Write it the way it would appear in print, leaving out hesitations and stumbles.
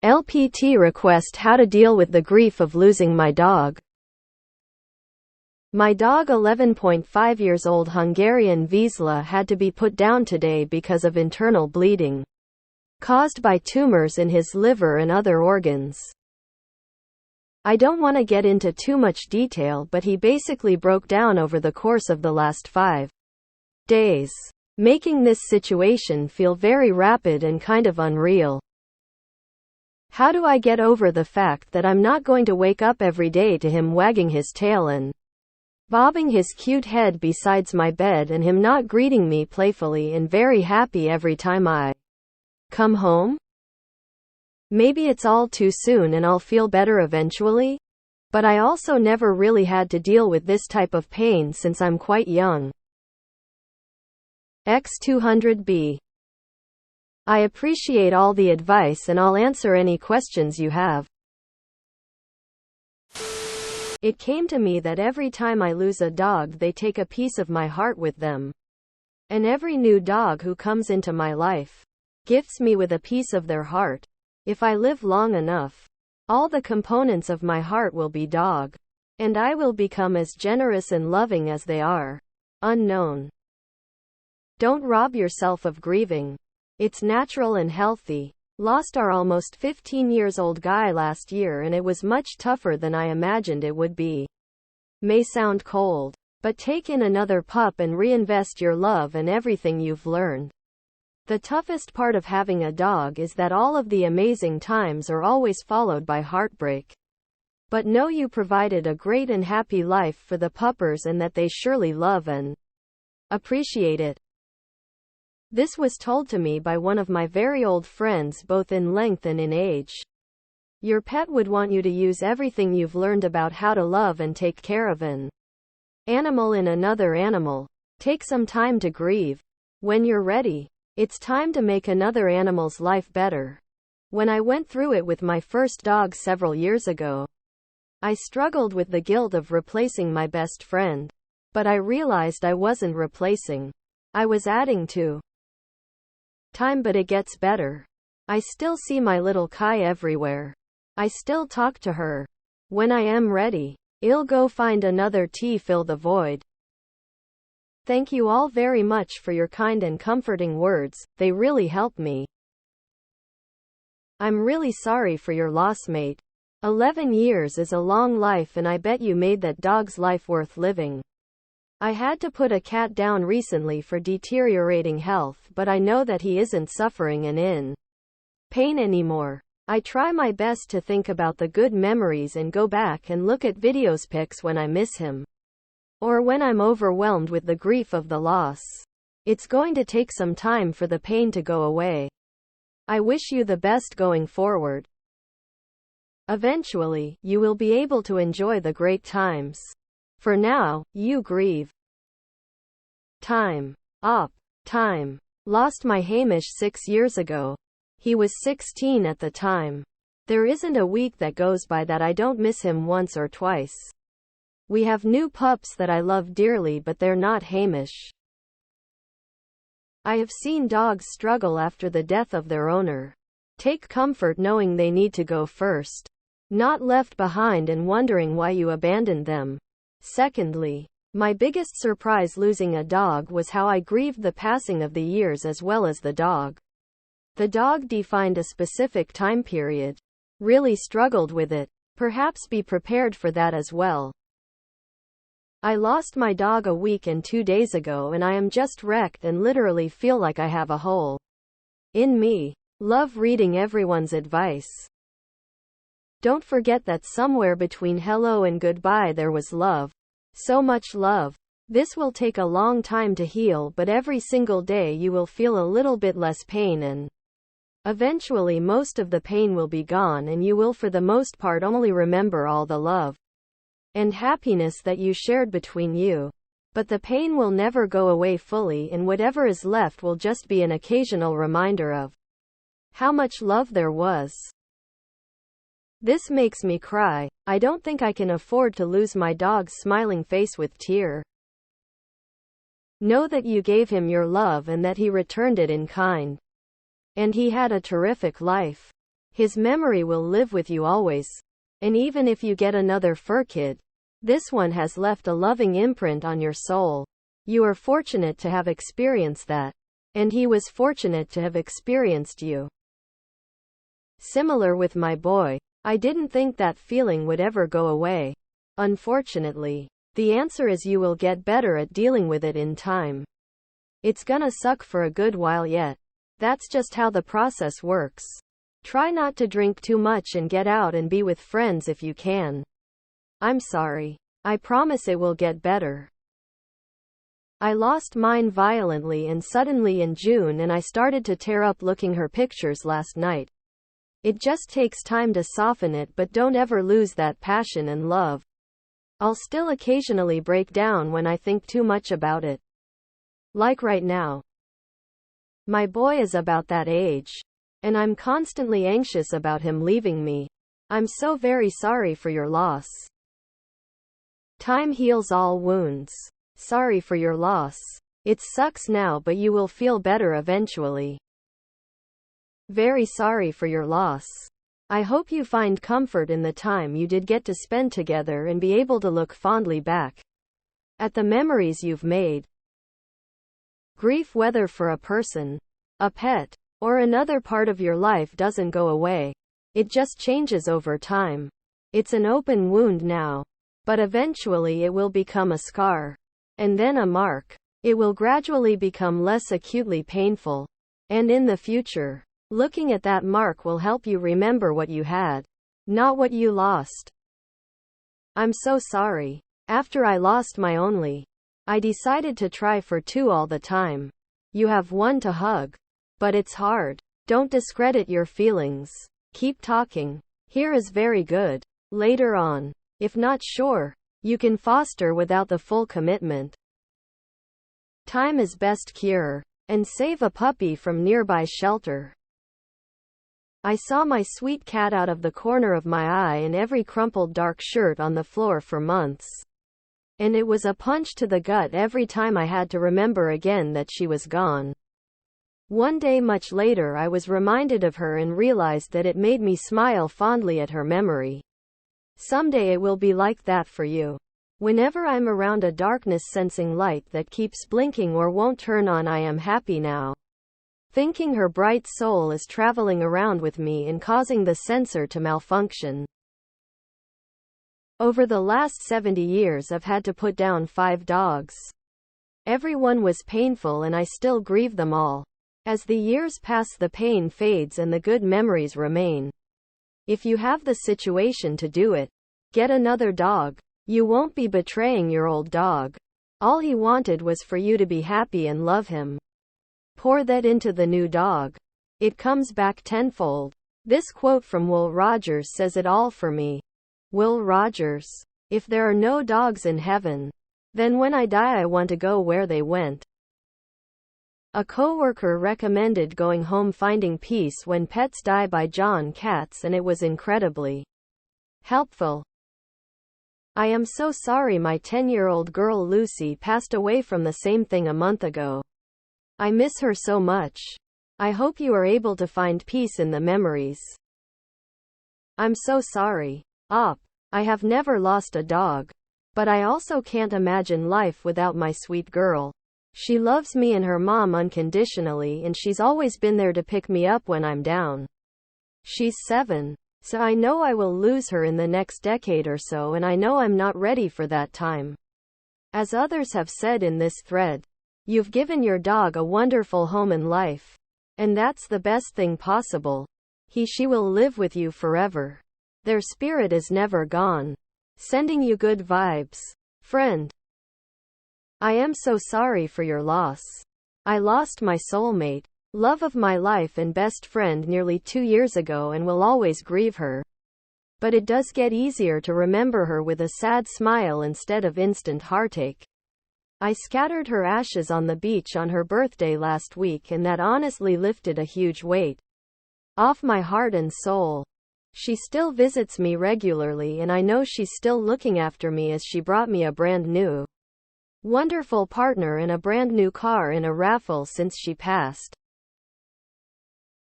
LPT Request: How to deal with the grief of losing my dog. My dog, 11.5 years old Hungarian Vizsla, had to be put down today because of internal bleeding caused by tumors in his liver and other organs. I don't want to get into too much detail, but he basically broke down over the course of the last 5 days, making this situation feel very rapid and kind of unreal. How do I get over the fact that I'm not going to wake up every day to him wagging his tail and bobbing his cute head beside my bed, and him not greeting me playfully and very happy every time I come home? Maybe it's all too soon and I'll feel better eventually, but I also never really had to deal with this type of pain since I'm quite young. X200B. I appreciate all the advice and I'll answer any questions you have. It came to me that every time I lose a dog, they take a piece of my heart with them. And every new dog who comes into my life gifts me with a piece of their heart. If I live long enough, all the components of my heart will be dog, and I will become as generous and loving as they are. Unknown. Don't rob yourself of grieving. It's natural and healthy. Lost our almost 15 years old guy last year, and it was much tougher than I imagined it would be. May sound cold, but take in another pup and reinvest your love and everything you've learned. The toughest part of having a dog is that all of the amazing times are always followed by heartbreak. But know you provided a great and happy life for the puppers, and that they surely love and appreciate it. This was told to me by one of my very old friends, both in length and in age. Your pet would want you to use everything you've learned about how to love and take care of an animal in another animal. Take some time to grieve. When you're ready, it's time to make another animal's life better. When I went through it with my first dog several years ago, I struggled with the guilt of replacing my best friend. But I realized I wasn't replacing. I was adding to time. But it gets better. I still see my little Kai everywhere. I still talk to her. When I am ready, I'll go find another T, fill the void. Thank you all very much for your kind and comforting words. They really help me. I'm really sorry for your loss, mate. 11 years is a long life, and I bet you made that dog's life worth living. I had to put a cat down recently for deteriorating health, but I know that he isn't suffering and in pain anymore. I try my best to think about the good memories and go back and look at videos, pics when I miss him, or when I'm overwhelmed with the grief of the loss. It's going to take some time for the pain to go away. I wish you the best going forward. Eventually, you will be able to enjoy the great times. For now, you grieve. Time. Op. Time. Lost my Hamish 6 years ago. He was 16 at the time. There isn't a week that goes by that I don't miss him once or twice. We have new pups that I love dearly, but they're not Hamish. I have seen dogs struggle after the death of their owner. Take comfort knowing they need to go first, not left behind and wondering why you abandoned them. Secondly, my biggest surprise losing a dog was how I grieved the passing of the years as well as the dog. The dog defined a specific time period. Really struggled with it. Perhaps be prepared for that as well. I lost my dog a week and 2 days ago, and I am just wrecked and literally feel like I have a hole in me. Love reading everyone's advice. Don't forget that somewhere between hello and goodbye there was love. So much love. This will take a long time to heal, but every single day you will feel a little bit less pain, and eventually most of the pain will be gone, and you will for the most part only remember all the love and happiness that you shared between you. But the pain will never go away fully, and whatever is left will just be an occasional reminder of how much love there was. This makes me cry. I don't think I can afford to lose my dog's smiling face with tear. Know that you gave him your love and that he returned it in kind. And he had a terrific life. His memory will live with you always. And even if you get another fur kid, this one has left a loving imprint on your soul. You are fortunate to have experienced that. And he was fortunate to have experienced you. Similar with my boy. I didn't think that feeling would ever go away. Unfortunately, the answer is you will get better at dealing with it in time. It's gonna suck for a good while yet. That's just how the process works. Try not to drink too much and get out and be with friends if you can. I'm sorry. I promise it will get better. I lost mine violently and suddenly in June, and I started to tear up looking her pictures last night. It just takes time to soften it, but don't ever lose that passion and love. I'll still occasionally break down when I think too much about it. Like right now. My boy is about that age. And I'm constantly anxious about him leaving me. I'm so very sorry for your loss. Time heals all wounds. Sorry for your loss. It sucks now, but you will feel better eventually. Very sorry for your loss. I hope you find comfort in the time you did get to spend together and be able to look fondly back at the memories you've made. Grief, whether for a person, a pet, or another part of your life, doesn't go away. It just changes over time. It's an open wound now, but eventually it will become a scar. And then a mark. It will gradually become less acutely painful. And in the future, looking at that mark will help you remember what you had, not what you lost. I'm so sorry. After I lost my only, I decided to try for two all the time. You have one to hug. But it's hard. Don't discredit your feelings. Keep talking. Here is very good. Later on, if not sure, you can foster without the full commitment. Time is best cure. And save a puppy from nearby shelter. I saw my sweet cat out of the corner of my eye in every crumpled dark shirt on the floor for months. And it was a punch to the gut every time I had to remember again that she was gone. One day much later I was reminded of her and realized that it made me smile fondly at her memory. Someday it will be like that for you. Whenever I'm around a darkness sensing light that keeps blinking or won't turn on, I am happy now. Thinking her bright soul is traveling around with me and causing the sensor to malfunction. Over the last 70 years I've had to put down 5 dogs. Every one was painful and I still grieve them all. As the years pass, the pain fades and the good memories remain. If you have the situation to do it, get another dog. You won't be betraying your old dog. All he wanted was for you to be happy and love him. Pour that into the new dog. It comes back tenfold. This quote from Will Rogers says it all for me. Will Rogers. If there are no dogs in heaven, then when I die I want to go where they went. A coworker recommended Going Home Finding Peace When Pets Die by John Katz, and it was incredibly helpful. I am so sorry my 10-year-old girl Lucy passed away from the same thing a month ago. I miss her so much. I hope you are able to find peace in the memories. I'm so sorry. Op. I have never lost a dog. But I also can't imagine life without my sweet girl. She loves me and her mom unconditionally, and she's always been there to pick me up when I'm down. She's 7. So I know I will lose her in the next decade or so, and I know I'm not ready for that time. As others have said in this thread, you've given your dog a wonderful home and life. And that's the best thing possible. She will live with you forever. Their spirit is never gone. Sending you good vibes. Friend. I am so sorry for your loss. I lost my soulmate, love of my life and best friend nearly 2 years ago and will always grieve her. But it does get easier to remember her with a sad smile instead of instant heartache. I scattered her ashes on the beach on her birthday last week, and that honestly lifted a huge weight off my heart and soul. She still visits me regularly, and I know she's still looking after me as she brought me a brand new, wonderful partner and a brand new car in a raffle since she passed.